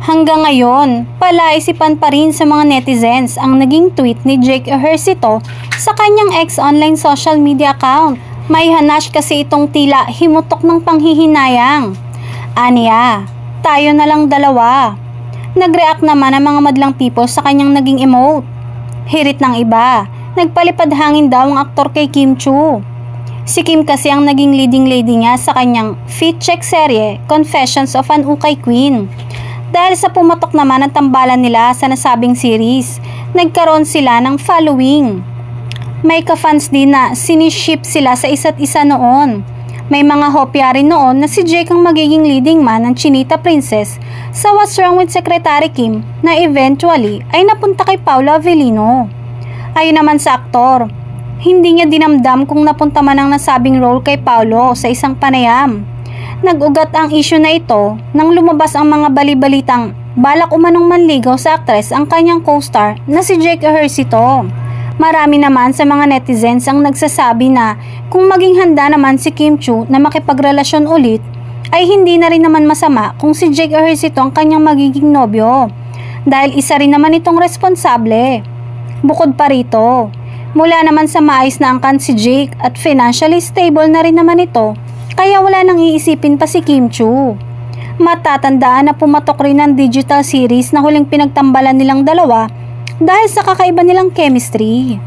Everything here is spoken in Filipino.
Hanggang ngayon, palaisipan pa rin sa mga netizens ang naging tweet ni Jake Ejercito sa kanyang ex-online social media account. May hanash kasi itong tila himutok ng panghihinayang. Aniya, tayo na lang dalawa. Nag-react naman ang mga madlang people sa kanyang naging emote. Hirit ng iba, nagpalipad hangin daw ang aktor kay Kim Chiu. Si Kim kasi ang naging leading lady niya sa kanyang fit check serye, Confessions of an Ukay Queen. Dahil sa pumatok naman ang tambalan nila sa nasabing series, nagkaroon sila ng following. May ka-fans din na siniship sila sa isa't isa noon. May mga hopya rin noon na si Jake ang magiging leading man ng Chinita Princess sa What's Wrong with Secretary Kim na eventually ay napunta kay Paolo Avellino. Ayon naman sa aktor, hindi niya dinamdam kung napunta man ang nasabing role kay Paolo sa isang panayam. Nag-ugat ang issue na ito nang lumabas ang mga bali-balitang balak umanong manligaw sa aktres ang kanyang co-star na si Jake Ejercito. Marami naman sa mga netizens ang nagsasabi na kung maging handa naman si Kim Chiu na makipagrelasyon ulit, ay hindi na rin naman masama kung si Jake Ejercito ang kanyang magiging nobyo. Dahil isa rin naman itong responsable. Bukod pa rito, mula naman sa maayos na angkan si Jake at financially stable na rin naman ito, kaya wala nang iisipin pa si Kim Chiu. Matatandaan na pumatok rin ang digital series na huling pinagtambalan nilang dalawa dahil sa kakaiba nilang chemistry.